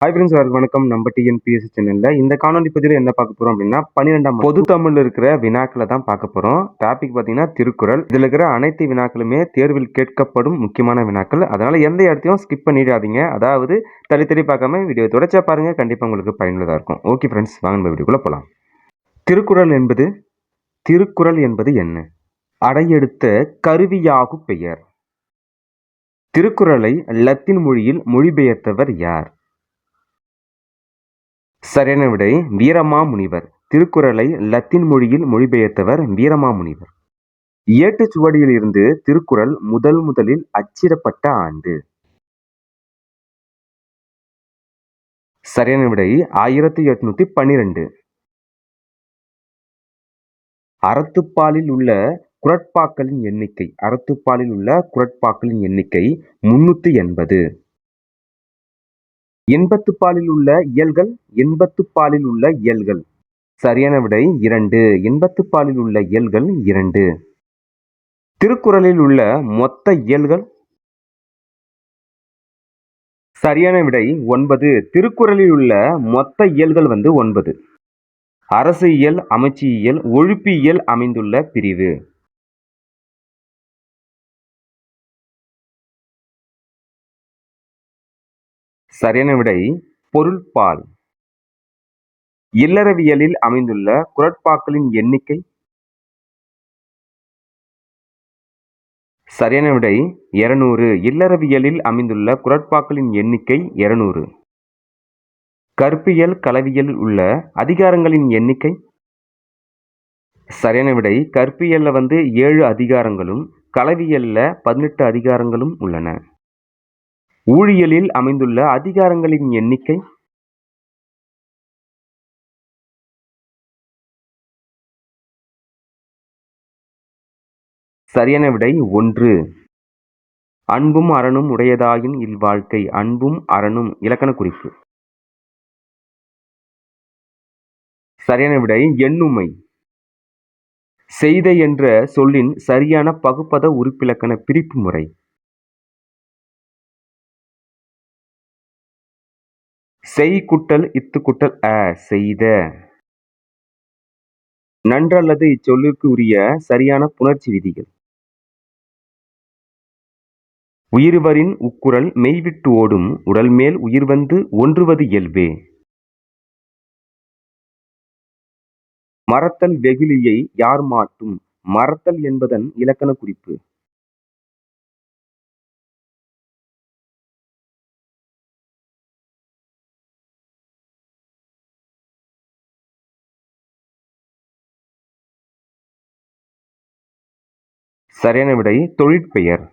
Hi friends, வணக்கம். நம்ம TNPSC சேனல்ல இந்த காணொலி பதிவில் என்ன பார்க்க போறோம் அப்படின்னா 12ஆம் பொது தமிழ்ல இருக்கிற வினாக்களை தான் பார்க்க போறோம். டாபிக் பார்த்தீங்கன்னா திருக்குறள். இதுல இருக்கிற அனைத்து வினாக்களுமே தேர்வில் கேட்கப்படும் முக்கியமான வினாக்கள். அதனால எந்த இடத்தையும் ஸ்கிப் பண்ணிடாதீங்க. அதாவது தள்ளி பார்க்காம வீடியோ தொடர்ச்சியா பாருங்க. கண்டிப்பா உங்களுக்கு பயனுள்ளதா இருக்கும். ஓகே ஃப்ரெண்ட்ஸ், வாங்க நம்ம வீடியோக்குள்ள போலாம். திருக்குறள் என்பது என்ன? அடையெடுத்த கருவியாகு பெயர். திருக்குறளை லத்தீன் மொழியில் மொழிபெயர்த்தவர் யார்? சரியான விடை வீரமாமுனிவர். திருக்குறளை லத்தீன் மொழியில் மொழிபெயர்த்தவர் வீரமாமுனிவர். ஏட்டுச்சுவடியில் இருந்து திருக்குறள் முதலில் அச்சிடப்பட்ட ஆண்டு? சரியான விடை 1812. அறத்துப்பாலில் உள்ள குறட்பாக்களின் எண்ணிக்கை 380. எண்பத்துப்பாலில் உள்ள இயல்கள்? சரியான விடை 2. எண்பத்துப்பாலில் உள்ள இயல்கள் 2. திருக்குறளில் உள்ள மொத்த இயல்கள்? சரியான விடை 9. திருக்குறளில் உள்ள மொத்த இயல்கள் 9. அரசு இயல், அமைச்சியல், ஒழுப்பியல் அமைந்துள்ள பிரிவு? சரியான விடை பொருள்பால். இல்லறவியலில் அமைந்துள்ள குறட்பாக்களின் எண்ணிக்கை? சரியான விடை 200. இல்லறவியலில் அமைந்துள்ள குறட்பாக்களின் எண்ணிக்கை 200. கற்பியல், களவியலில் உள்ள அதிகாரங்களின் எண்ணிக்கை? சரியான விடை கற்பியல்ல 7 அதிகாரங்களும் களவியல்ல 18 அதிகாரங்களும் உள்ளன. ஊழியலில் அமைந்துள்ள அதிகாரங்களின் எண்ணிக்கை? சரியான விடை 1. அன்பும் அறனும் உடையதாயின் இல்வாழ்க்கை. அன்பும் அறனும் இலக்கண குறிப்பு? சரியான விடை எண்ணுமை. செய்த என்ற சொல்லின் சரியான பகுபத உறுப்பிலக்கண பிரிப்பு முறை? செய் கூட்டல் இத்து கூட்டல் அ, செய்த. நன்றல்லது இச்சொல்லுக்கு உரிய சரியான புணர்ச்சி விதிகள்? உயிர்வரின் உக்குரல் மெய்விட்டு ஓடும் உடல்மேல் உயிர்வந்து ஒன்றுவது இயல்பே. மறத்தல் வெகுளியை யார் மாட்டும்? மறத்தல் என்பதன் இலக்கண குறிப்பு? சரியான விடை தொழிற்பெயர்.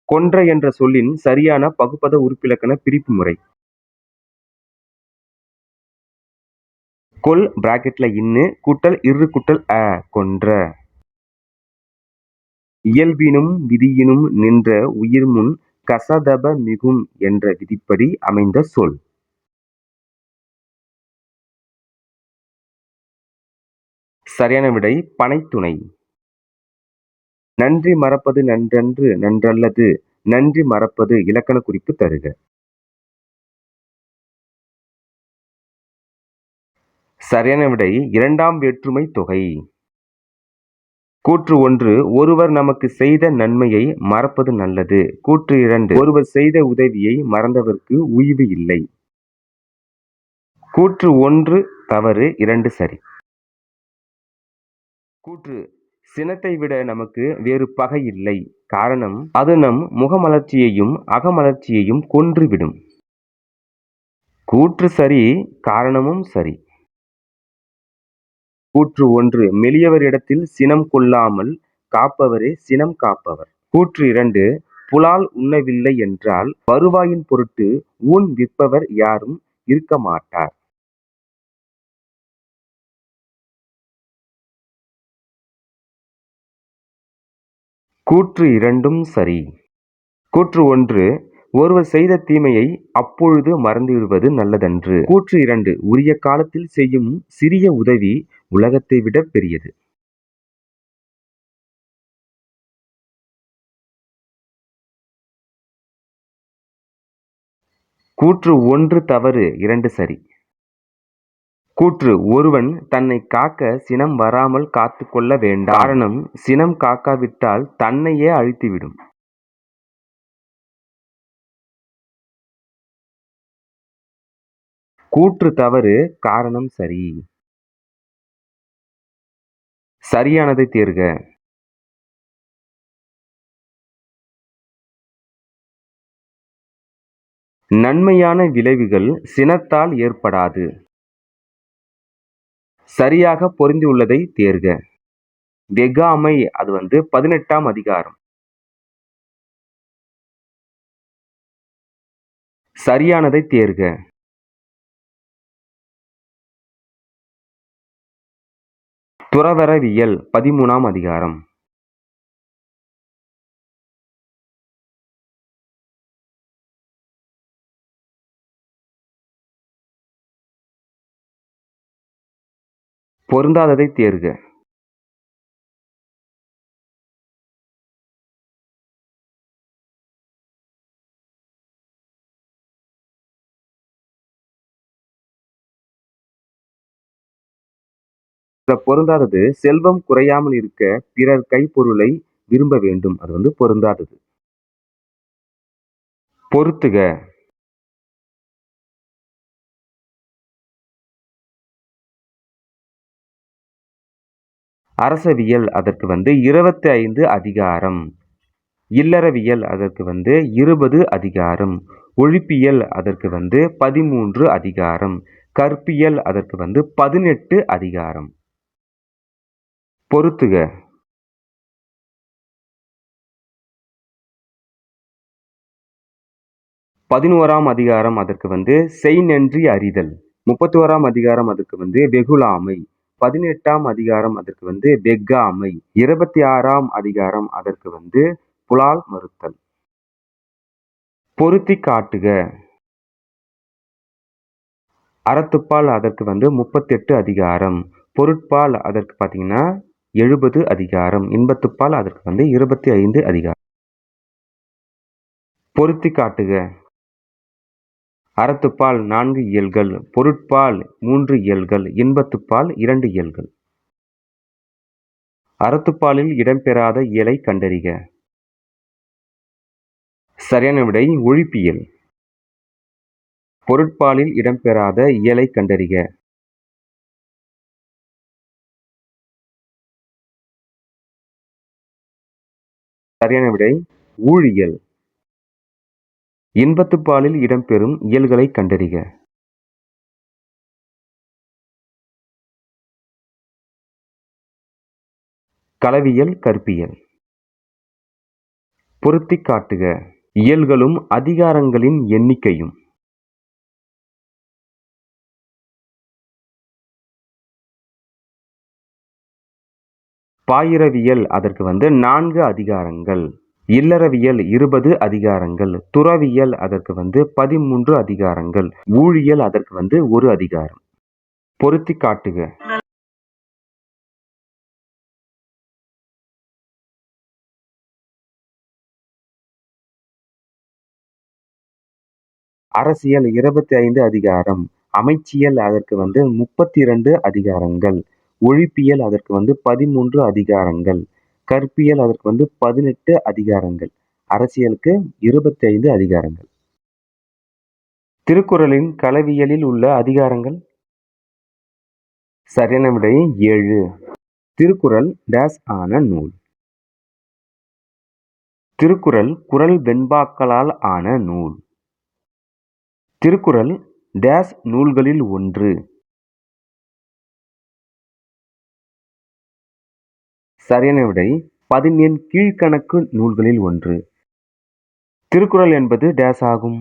கொன்ற என்ற சொல்லின் சரியான பகுபத உறுப்பிலக்கண பிரிப்பு முறை? கொல் (இன்னு) கூட்டல் இரு கூட்டல் அ, கொன்ற. இயல்பினும் விதியினும் நின்ற உயிர்முன் கசதப மிகும் என்ற விதிப்படி அமைந்த சொல்? சரியான விடை பனைத்துணை. நன்றி மறப்பது நன்றன்று நன்றல்லது. நன்றி மறப்பது இலக்கண குறிப்பு தருக? சரியான விடை 2ஆம் வேற்றுமை தொகை. கூற்று 1, ஒருவர் நமக்கு செய்த நன்மையை மறப்பது நல்லது. கூற்று 2, ஒருவர் செய்த உதவியை மறந்தவர்க்கு உய்வு இல்லை. கூற்று 1 தவறு, 2 சரி. கூற்று சினத்தை விட நமக்கு வேறு பகை இல்லை. காரணம், அது நம் முகமலர்ச்சியையும் அகமலர்ச்சியையும் கொன்றுவிடும். கூற்று சரி, காரணமும் சரி. கூற்று 1, மெலியவரிடத்தில் சினம் கொள்ளாமல் காப்பவரே சினம் காப்பவர். கூற்று 2, புலால் உண்ணவில்லை என்றால் வருவாயின் பொருட்டு ஊன் விற்பவர் யாரும் இருக்க மாட்டார். கூற்று 2ம் சரி. கூற்று 1, ஒருவர் செய்த தீமையை அப்பொழுது மறந்துவிடுவது நல்லதன்று. கூற்று 2, உரிய காலத்தில் செய்யும் சிறிய உதவி உலகத்தை விட பெரியது. கூற்று 1 தவறு 2 சரி. கூற்று ஒருவன் தன்னைக் காக்க சினம் வராமல் காத்துக் கொள்ள வேண்டாம். காரணம் சினம் காக்காவிட்டால் தன்னையே அழித்துவிடும். கூற்று தவறு காரணம் சரி. சரியானதை தேர்க. நன்மையான விளைவுகள் சினத்தால் ஏற்படாது. சரியாக பொருந்தியுள்ளதை தேர்க. வெஃகாமை அது 18ஆம் அதிகாரம். சரியானதை தேர்க. துறவறவியல் 13ஆம் அதிகாரம். பொருந்தாததை தேர்க. பொருந்தாதது செல்வம் குறையாமல் இருக்க பிறர் கைப்பொருளை விரும்ப வேண்டும். அது பொருந்தாதது. பொருத்துக. அரசவியல் அதற்கு 25 அதிகாரம். இல்லறவியல் அதற்கு 20 அதிகாரம். ஒழிப்பியல் அதற்கு 13 அதிகாரம். கற்பியல் அதற்கு 18 அதிகாரம். பொருத்துக. பதினோராம் அதிகாரம் அதற்கு செய் நன்றி அறிதல். 31ஆம் அதிகாரம் அதற்கு வெகுளாமை. 18ஆம் அதிகாரம் அதற்கு வெஃகாமை. 26ஆம் அதிகாரம் அதற்கு புலால் மறுத்தல். பொருத்திக் காட்டுக. அறத்துப்பால் அதற்கு 38 அதிகாரம். பொருட்பால் அதற்கு 70 அதிகாரம். இன்பத்துப்பால் அதற்கு 25 அதிகாரம். பொருத்திக் காட்டுக. அறத்துப்பால் 4 இயல்கள். பொருட்பால் 3 இயல்கள். இன்பத்துப்பால் 2 இயல்கள். அறத்துப்பாலில் இடம்பெறாத இயலை கண்டறிக. சரியான விடை ஒழிப்பியல். பொருட்பாலில் இடம்பெறாத இயலை கண்டறிக. சரியான விடை ஊழியல். இன்பத்துப்பாலில் இடம்பெறும் இயல்களை கண்டறிக. களவியல் கற்பியல். பொருத்திக் காட்டுக. இயல்களும் அதிகாரங்களின் எண்ணிக்கையும். பாயிரவியல் அதற்கு 4 அதிகாரங்கள். இல்லறவியல் 20 அதிகாரங்கள். துறவியல் அதற்கு 13 அதிகாரங்கள். ஊழியல் அதற்கு 1 அதிகாரம். பொருத்திக் காட்டுக. அரசியல் 25 அதிகாரம். அமைச்சியல் அதற்கு 32 அதிகாரங்கள். ஒழிப்பியல் அதற்கு 13 அதிகாரங்கள். கற்பியல் அதற்கு 18 அதிகாரங்கள். அரசியலுக்கு 25 அதிகாரங்கள். திருக்குறளின் களவியலில் உள்ள அதிகாரங்கள். சரியான விடை 7. திருக்குறள் டேஸ் ஆன நூல். திருக்குறள் குறள் வெண்பாக்களால் ஆன நூல். திருக்குறள் டேஸ் நூல்களில் ஒன்று. சரியான விடை 11 கீழ்க்கணக்கு நூல்களில் ஒன்று. திருக்குறள் என்பது டேஸ் ஆகும்.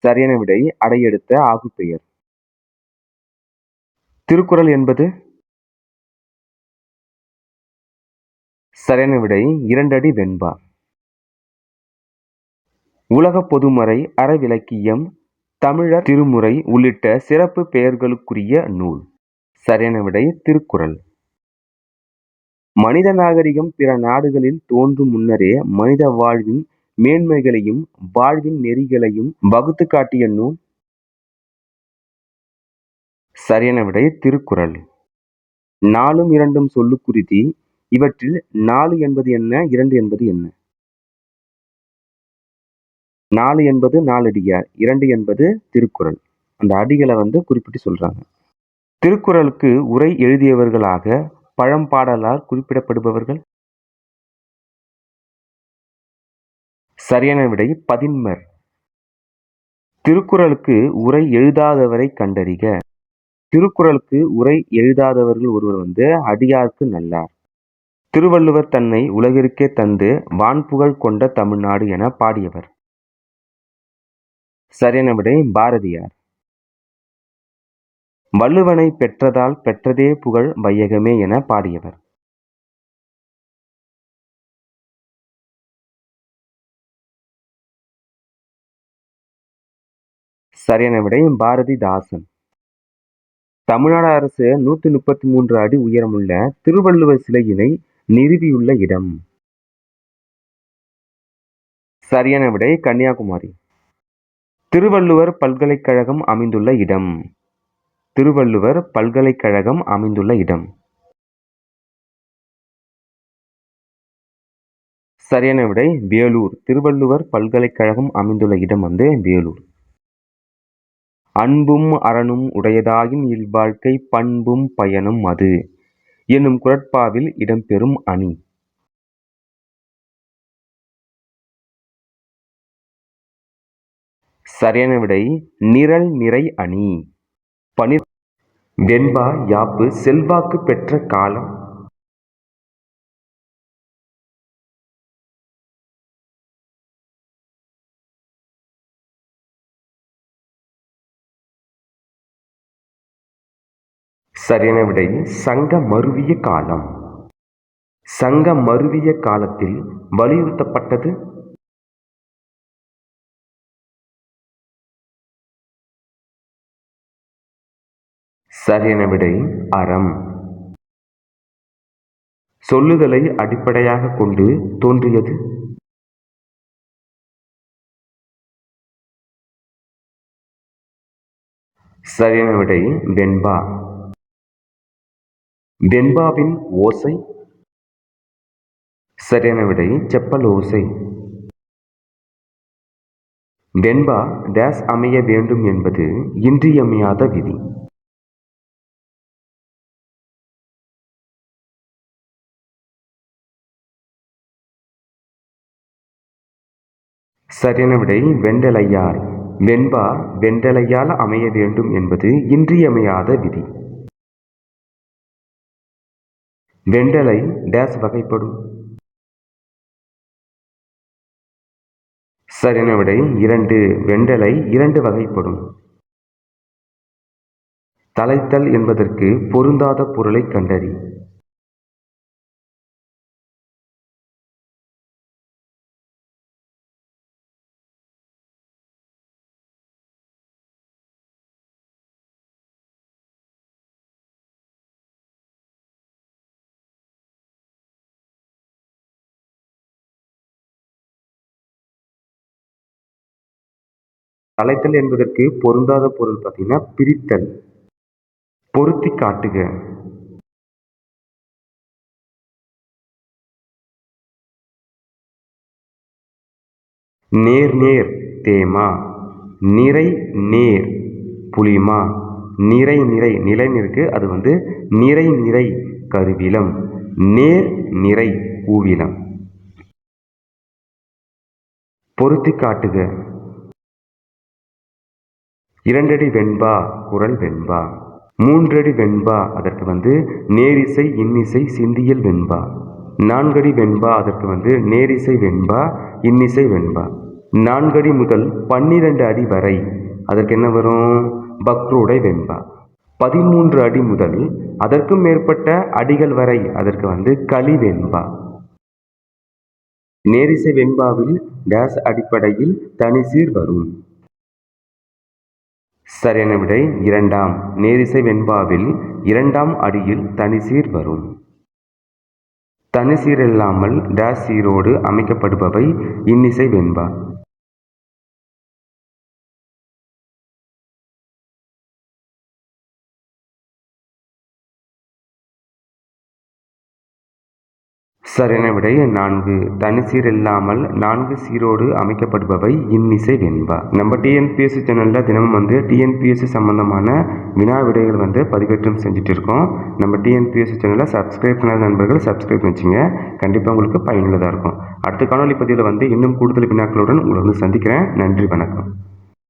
சரியான விடை அடையெடுத்த ஆகுபெயர். திருக்குறள் என்பது சரியான விடை 2 அடி வெண்பா. உலகப் பொதுமறை, அறவிலக்கியம், தமிழர் திருமுறை உள்ளிட்ட சிறப்பு பெயர்களுக்குரிய நூல். சரியான விடை திருக்குறள். மனித நாகரிகம் பிற நாடுகளில் தோன்றும் முன்னரே மனித வாழ்வின் மேன்மைகளையும் வாழ்வின் நெறிகளையும் வகுத்து காட்டிய நூல்? சரியான விடை திருக்குறள். 4ம் 2ம் சொல்லுக்குறுதி. இவற்றில் 4 என்பது என்ன? 2 என்பது என்ன? 4 என்பது நாலடியார், 2 என்பது திருக்குறள். அந்த அடிகளை குறிப்பிட்டு சொல்றாங்க. திருக்குறளுக்கு உரை எழுதியவர்களாக பழம்பாடலார் குறிப்பிடப்படுபவர்கள்? சரியான விடை பதின்மர். திருக்குறளுக்கு உரை எழுதாதவரை கண்டறிக. திருக்குறளுக்கு உரை எழுதாதவர்கள் ஒருவர் அடியார்க்கு நல்லார். திருவள்ளுவர் தன்னை உலகிற்கே தந்து வான்புகழ் கொண்ட தமிழ்நாடு என பாடியவர்? சரியான விடை பாரதியார். வள்ளுவனை பெற்றதால் பெற்றதே புகழ் வையகமே என பாடியவர்? சரியான விடை பாரதிதாசன். தமிழ்நாடு அரசு 133 அடி உயரமுள்ள திருவள்ளுவர் சிலையினை நிறுவியுள்ள இடம்? சரியான விடை கன்னியாகுமரி. திருவள்ளுவர் பல்கலைக்கழகம் அமைந்துள்ள இடம்? திருவள்ளுவர் பல்கலைக்கழகம் அமைந்துள்ள இடம்? சரியான விடை வேலூர். திருவள்ளுவர் பல்கலைக்கழகம் அமைந்துள்ள இடம் வேலூர். அன்பும் அறனும் உடையதாயின் இல்வாழ்க்கை பண்பும் பயனும் அது என்னும் குறட்பாவில் இடம்பெறும் அணி? சரியான விடை நிரல் நிறை அணி. வெண்பா யாப்பு செல்வாக்கு பெற்ற காலம்? சரியான விடை சங்க மருவிய காலம். சங்க மருவிய காலத்தில் வலியுறுத்தப்பட்டது? சரியான விடை அறம். சொல்லுதலை அடிப்படையாக கொண்டு தோன்றியது? சரியான விடை வெண்பா. வெண்பாவின் ஓசை? சரியான விடை செப்பல் ஓசை. வெண்பா டேஸ் அமைய வேண்டும் என்பது இன்றியமையாத விதி? சரியான விடை வெண்டலையார். வெண்பா வெண்டலையால் அமைய வேண்டும் என்பது இன்றியமையாத விதி. வெண்டலை டேஸ் வகைப்படும்? சரியான விடை 2. வெண்டலை 2 வகைப்படும். தலைத்தல் என்பதற்கு பொருந்தாத பொருளை கண்டறி. தலைத்தல் என்பதற்கு பொருந்தாத பொருள் பார்த்தீங்கன்னா பிரித்தல். பொருத்தி காட்டுக. நேர் நேர் தேமா. நிறை நேர் புளிமா. நிறை நிறை நிலைன்னு இருக்கு, அது நிறை நிறை கருவிலம். நேர் நிறை பூவிலம். பொருத்தி காட்டுக. 2 அடி வெண்பா குரல் வெண்பா. 3 அடி வெண்பா அதற்கு நேரிசை இன்னிசை சிந்தியல் வெண்பா. 4 அடி வெண்பா அதற்கு நேரிசை வெண்பா இன்னிசை வெண்பா. 4 அடி முதல் 12 அடி வரை அதற்கு என்ன வரும்? பக்ருடை வெண்பா. 13 அடி முதல் அதற்கும் மேற்பட்ட அடிகள் வரை அதற்கு களி வெண்பா. நேரிசை வெண்பாவில் டேஸ் அடிப்படையில் தனிசீர் வரும்? சரியான விடை 2ஆம். நேரிசை வெண்பாவில் 2ஆம் அடியில் தனிசீர் வரும். தனிசீரில்லாமல் டேஸ் சீரோடு அமைக்கப்படுபவை இன்னிசை வெண்பா. சரியான விடை 4. தனிசீர் இல்லாமல் 4 சீரோடு அமைக்கப்படுபவை இன்னிசை வெண்பா. நம்ம டிஎன்பிஎஸ்சி சேனலில் தினமும் டிஎன்பிஎஸ்சி சம்பந்தமான வினா விடைகள் பதிவேற்றம் செஞ்சுட்டு இருக்கோம். நம்ம டிஎன்பிஎஸ்சி சேனலை சப்ஸ்கிரைப் பண்ணாத நண்பர்கள் சப்ஸ்கிரைப் பண்ணிச்சிங்க. கண்டிப்பாக உங்களுக்கு பயனுள்ளதாக இருக்கும். அடுத்த காணொலி பதிவில் இன்னும் கூடுதல் வினாக்களுடன் உங்களை சந்திக்கிறேன். நன்றி, வணக்கம்.